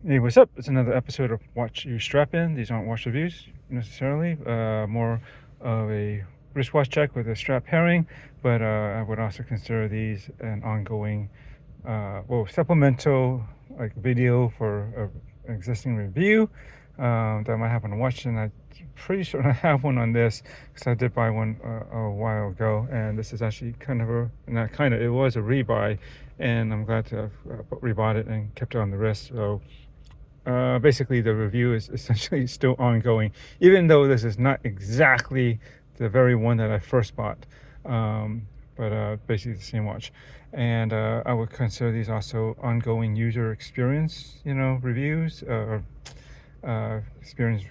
Hey, what's up? It's another episode of Watch You Strappin. These aren't watch reviews necessarily, more of a wristwatch check with a strap pairing, but I would also consider these an ongoing, supplemental like video for an existing review that I might happen to watch. And I'm pretty sure I have one on this because I did buy one a while ago, and this is actually kind of it was a rebuy, and I'm glad to have rebought it and kept it on the wrist. So basically the review is essentially still ongoing, even though this is not exactly the very one that I first bought, but basically the same watch. And I would consider these also ongoing user experience, reviews or experience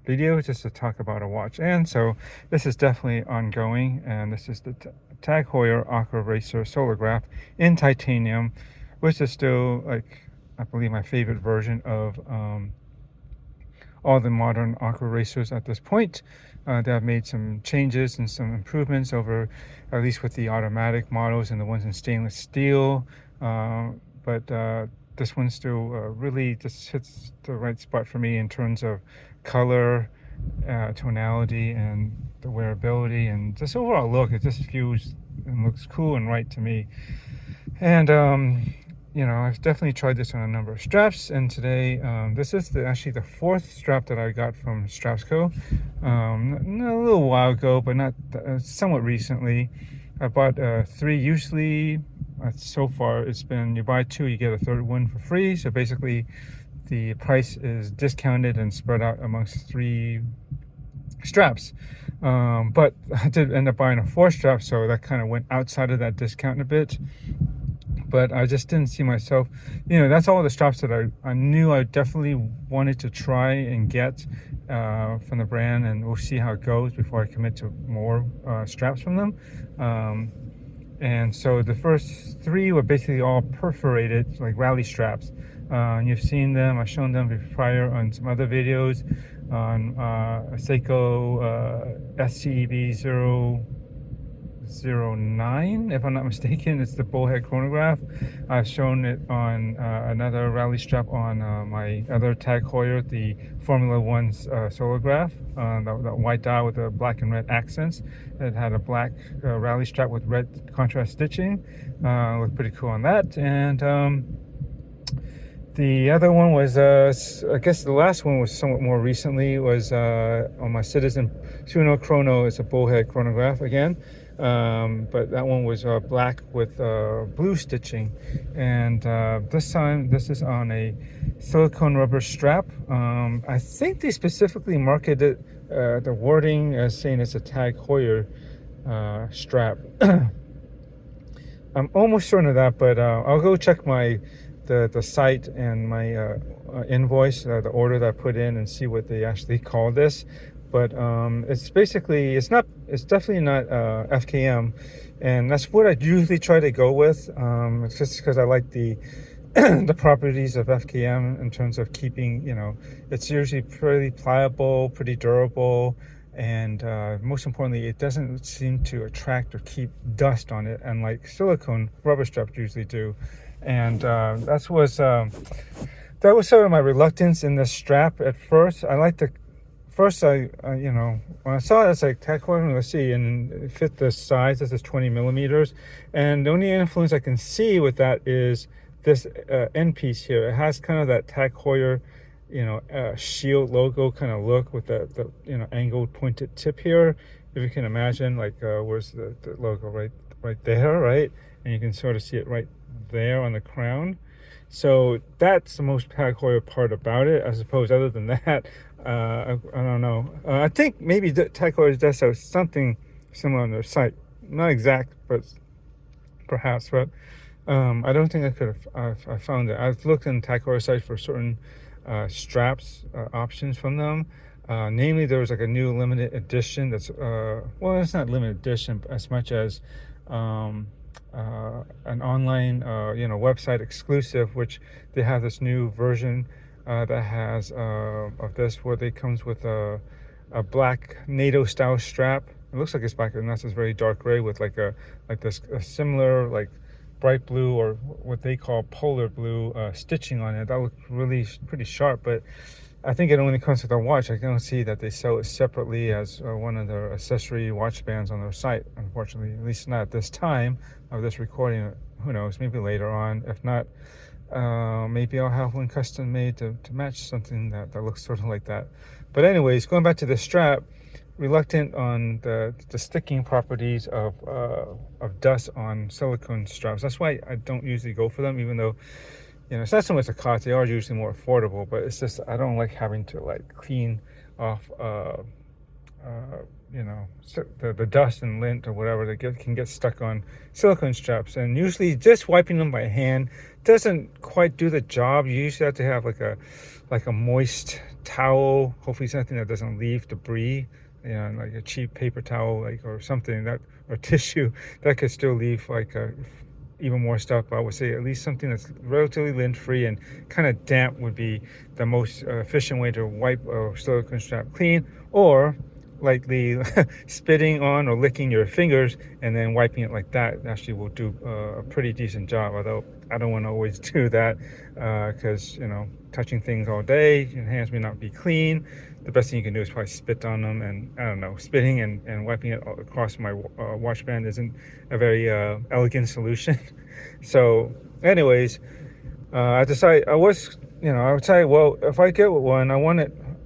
videos, just to talk about a watch. And so this is definitely ongoing, and this is the TAG Heuer Aquaracer Solargraph in titanium, which is still, like, I believe, my favorite version of all the modern Aquaracers at this point. They have made some changes and some improvements over, at least with the automatic models and the ones in stainless steel. But this one still really just hits the right spot for me in terms of color, tonality, and the wearability, and just overall look. It just feels and looks cool and right to me. And I've definitely tried this on a number of straps, and today this is actually the fourth strap that I got from StrapsCo a little while ago, but not somewhat recently. I bought three. Usually, so far it's been you buy two, you get a third one for free. So basically, the price is discounted and spread out amongst three straps. But I did end up buying a fourth strap, so that kind of went outside of that discount a bit. But I just didn't see myself, that's all the straps that I knew I definitely wanted to try and get from the brand, and we'll see how it goes before I commit to more straps from them. And so the first three were basically all perforated, like rally straps. You've seen them, I've shown them prior on some other videos on Seiko SCEB 009, if I'm not mistaken. It's the bullhead chronograph. I've shown it on another rally strap on my other TAG Heuer, the Formula 1's Solargraph, that white dial with the black and red accents. It had a black rally strap with red contrast stitching. Looked pretty cool on that. And the other one was, I guess the last one was somewhat more recently, was on my Citizen Suno Chrono. It's a bullhead chronograph again. But that one was black with blue stitching, and this time this is on a silicone rubber strap. I think they specifically marketed the wording as saying it's a TAG Heuer strap. I'm almost certain of that, but I'll go check the site and my invoice, the order that I put in, and see what they actually call this. But it's definitely not FKM, and that's what I usually try to go with. It's just because I like the the properties of FKM in terms of keeping, it's usually pretty pliable, pretty durable, and most importantly, it doesn't seem to attract or keep dust on it, unlike silicone rubber straps usually do. And that was sort of my reluctance in this strap at first. I when I saw it, it's like TAG Heuer, let's see, and it fit the size. This is 20 millimeters, and the only influence I can see with that is this end piece here. It has kind of that TAG Heuer, shield logo kind of look with the angled pointed tip here. If you can imagine, like where's the logo, right there, right, and you can sort of see it right there on the crown. So that's the most TAG Heuer part about it. I suppose other than that, I don't know. I think maybe TAG Heuer does have something similar on their site. Not exact, but perhaps. But I don't think I found it. I've looked in TAG Heuer site for certain straps options from them. Namely, there was like a new limited edition that's it's not limited edition as much as an online website exclusive, which they have this new version that has of this, where they comes with a black NATO style strap. It looks like it's black, and that's just very dark gray with a similar, like, bright blue, or what they call polar blue stitching on it. That looks really pretty sharp, but I think it only comes with a watch. I don't see that they sell it separately as one of their accessory watch bands on their site, unfortunately, at least not at this time of this recording. Who knows, maybe later on. If not, maybe I'll have one custom made to match something that looks sort of like that. But anyways, going back to the strap, reluctant on the sticking properties of dust on silicone straps. That's why I don't usually go for them, even though, you know, it's not so much the cost. They are usually more affordable, but it's just I don't like having to like clean off you know, the dust and lint or whatever that can get stuck on silicone straps. And usually just wiping them by hand doesn't quite do the job. You usually have to have like a moist towel, hopefully something that doesn't leave debris, you know, like a cheap paper towel, like, or something that, or tissue that could still leave like even more stuff. But I would say at least something that's relatively lint free and kind of damp would be the most efficient way to wipe a silicone strap clean, or like the spitting on or licking your fingers and then wiping it like that actually will do a pretty decent job. Although I don't want to always do that because, you know, touching things all day, your hands may not be clean. The best thing you can do is probably spit on them, and I don't know, spitting and wiping it across my watch band isn't a very elegant solution. So anyways, I decided I would say, well, if I get one,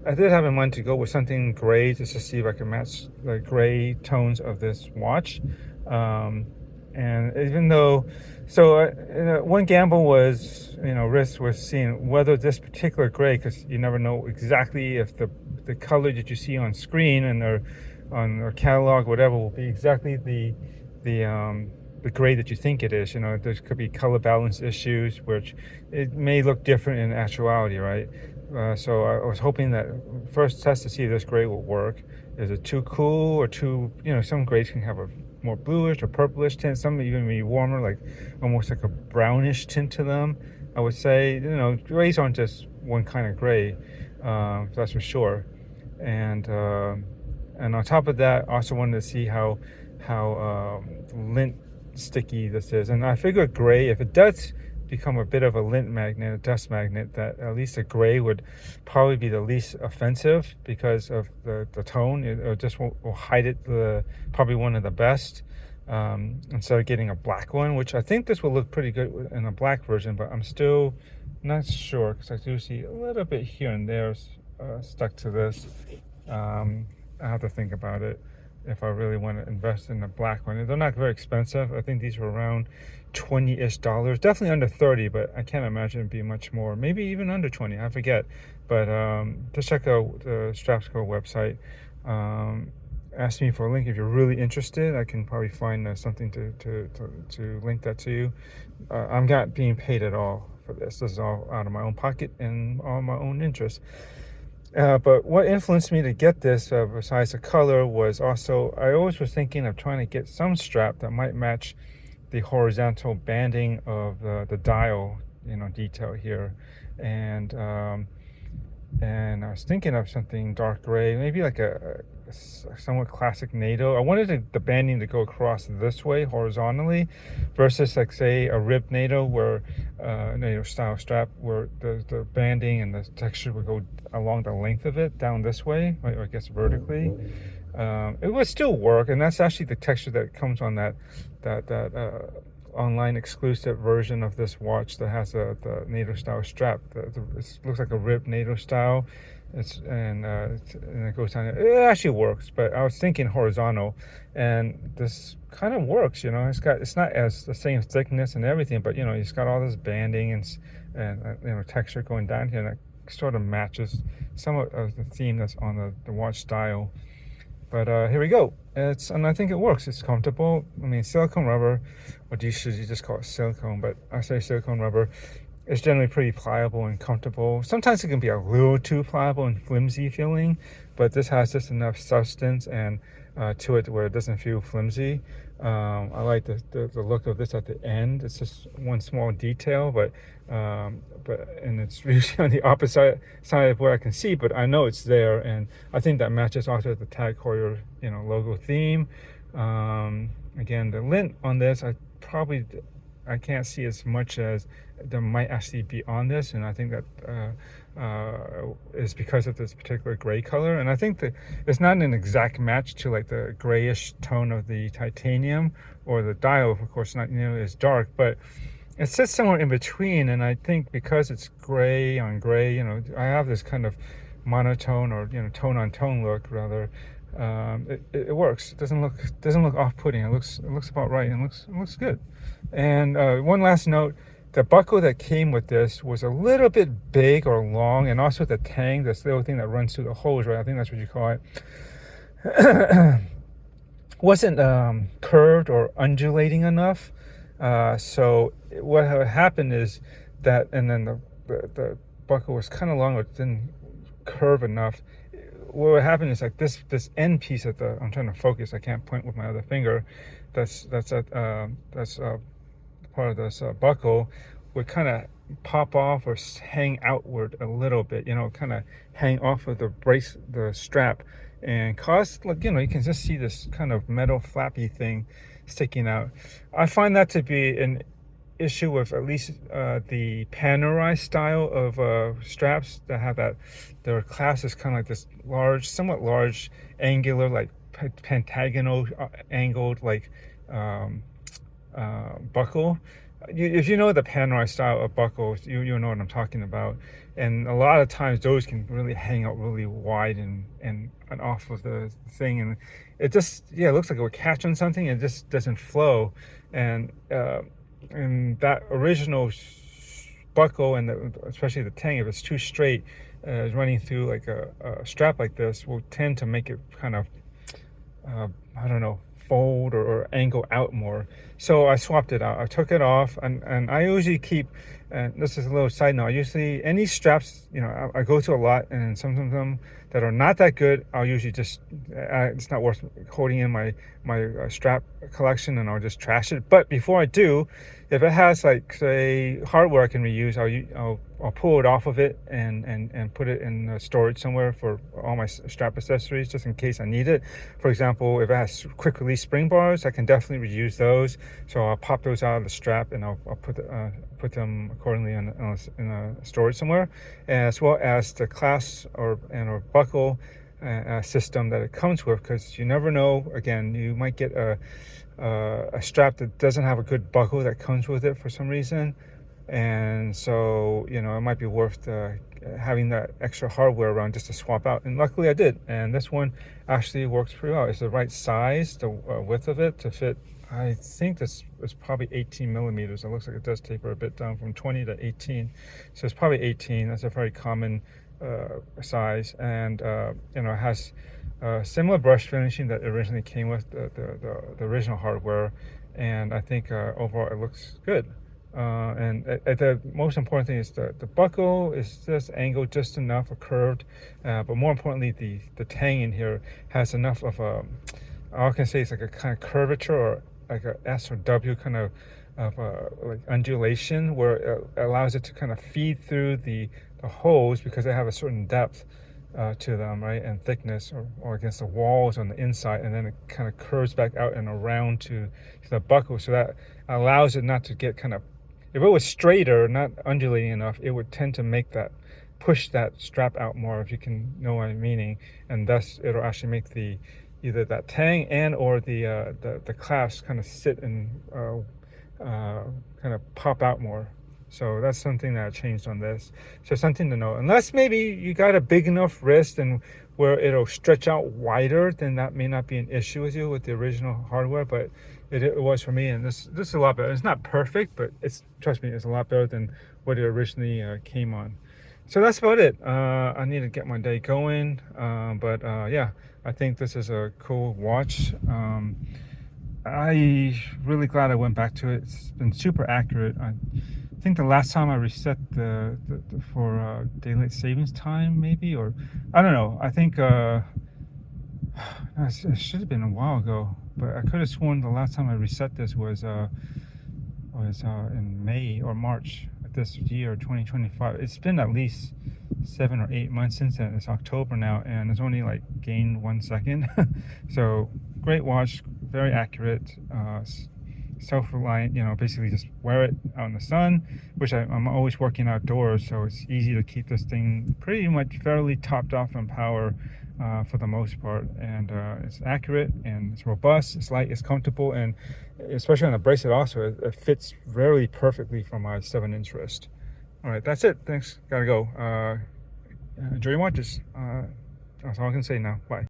I did have in mind to go with something gray just to see if I can match the gray tones of this watch. And even though, so one gamble was, you know, risk was seeing whether this particular gray, because you never know exactly if the color that you see on screen and on their catalog, whatever, will be exactly the gray that you think it is. You know, there could be color balance issues, which it may look different in actuality, right? So I was hoping that first test to see if this gray will work. Is it too cool or too, you know, some grays can have a more bluish or purplish tint, some even be warmer, like almost like a brownish tint to them. I would say, you know, grays aren't just one kind of gray, that's for sure. And on top of that, I also wanted to see how lint sticky this is. And I figured gray, if it does become a bit of a lint magnet, a dust magnet, that at least a gray would probably be the least offensive because of the tone. It just will hide it probably one of the best, instead of getting a black one, which I think this will look pretty good in a black version, but I'm still not sure because I do see a little bit here and there stuck to this. I have to think about it if I really want to invest in a black one. They're not very expensive. I think these were around $20-ish, definitely under 30, but I can't imagine it'd be much more, maybe even under 20, I forget. But just check out the StrapsCo website. Ask me for a link if you're really interested. I can probably find something to link that to you. I'm not being paid at all for this. This is all out of my own pocket and all my own interest. But what influenced me to get this, besides the color, was also I always was thinking of trying to get some strap that might match the horizontal banding of the dial, you know, detail here. And I was thinking of something dark gray, maybe like a somewhat classic NATO. I wanted the banding to go across this way horizontally versus, like, say, a ribbed NATO where NATO style strap where the banding and the texture would go along the length of it down this way, or I guess vertically. It would still work, and that's actually the texture that comes on that online exclusive version of this watch that has the NATO style strap. It looks like a ribbed NATO style. And it goes down. It actually works, but I was thinking horizontal, and this kind of works. You know, it's not as the same thickness and everything, but you know, it's got all this banding and you know, texture going down here, and it sort of matches some of the theme that's on the watch dial. But here we go. And I think it works. It's comfortable. I mean, silicone rubber, or should you just call it silicone? But I say silicone rubber. It's generally pretty pliable and comfortable. Sometimes it can be a little too pliable and flimsy feeling, but this has just enough substance and to it where it doesn't feel flimsy. I like the look of this at the end. It's just one small detail, but and it's usually on the opposite side of where I can see, but I know it's there, and I think that matches also the TAG Heuer, you know, logo theme. Again, the lint on this, I probably I can't see as much as there might actually be on this, and I think that is because of this particular gray color. And I think that it's not an exact match to like the grayish tone of the titanium, or the dial, of course, not as dark, but it sits somewhere in between. And I think because it's gray on gray, I have this kind of monotone, or tone on tone look rather. It works. It doesn't look off-putting. It looks about right, and it looks good. And one last note: the buckle that came with this was a little bit big or long, and also the tang, this little thing that runs through the hose, right? I think that's what you call it. Wasn't curved or undulating enough. So what happened is that, and then the buckle was kind of long, but didn't curve enough. What happened is like this end piece of the, I'm trying to focus, I can't point with my other finger, that's part of this buckle, would kind of pop off or hang outward a little bit, kind of hang off of the strap, and cause, like, you can just see this kind of metal flappy thing sticking out. I find that to be an issue with at least the panorized style of straps that have that. Their class is kind of like this large, somewhat large, angular, like pentagonal angled, like buckle. If you know the panorized style of buckles, you know what I'm talking about. And a lot of times those can really hang out really wide and off of the thing, and it just, it looks like it would catch on something, and it just doesn't flow. And that original buckle, and especially the tang, if it's too straight, running through like a strap like this, will tend to make it kind of I don't know, fold or angle out more. So I swapped it out. I took it off, and I usually keep, and this is a little side note, usually any straps, I go to a lot, and some of them that are not that good, I'll usually just, it's not worth holding in my strap collection, and I'll just trash it. But before I do, if it has, like, say, hardware I can reuse, I'll pull it off of it and put it in storage somewhere for all my strap accessories, just in case I need it. For example, if it has quick release spring bars, I can definitely reuse those. So I'll pop those out of the strap, and I'll put them accordingly in a storage somewhere, as well as the clasp or buckle system that it comes with, because you never know. Again, you might get a strap that doesn't have a good buckle that comes with it for some reason, and so it might be worth having that extra hardware around just to swap out. And luckily I did, and this one actually works pretty well. It's the right size, the width of it to fit. I think this is probably 18 millimeters. It looks like it does taper a bit down from 20 to 18, so it's probably 18. That's a very common size, and it has similar brush finishing that originally came with the original hardware, and I think overall it looks good. And the most important thing is the buckle is just angled just enough, or curved, but more importantly, the tang in here has enough of a, all I can say is like a kind of curvature, or like a S or W kind of like undulation, where it allows it to kind of feed through the holes, because they have a certain depth to them, right, and thickness, or against the walls on the inside, and then it kind of curves back out and around to the buckle, so that allows it not to get kind of, if it was straighter, not undulating enough, it would tend to push that strap out more, if you can know what I'm meaning, and thus it'll actually make either that tang and or the clasp kind of sit and kind of pop out more. So that's something that I changed on this. So something to know. Unless maybe you got a big enough wrist and where it'll stretch out wider, then that may not be an issue with you with the original hardware, but it was for me. And this is a lot better. It's not perfect, but trust me, it's a lot better than what it originally came on. So that's about it. I need to get my day going, but yeah, I think this is a cool watch. I really glad I went back to it. It's been super accurate. I think the last time I reset for daylight savings time, maybe, or I don't know. I think it should have been a while ago, but I could have sworn the last time I reset this was in May or March of this year, 2025. It's been at least 7 or 8 months since then. It's October now, and it's only like gained 1 second. So great watch, very accurate. self-reliant, you know, basically just wear it out in the sun, which I'm always working outdoors, so it's easy to keep this thing pretty much fairly topped off on power for the most part. And it's accurate, and it's robust, it's light, it's comfortable, and especially on the bracelet also, it fits very perfectly for my 7-inch wrist. All right, that's it. Thanks. Gotta go. Enjoy your watches. That's all I can say now. Bye.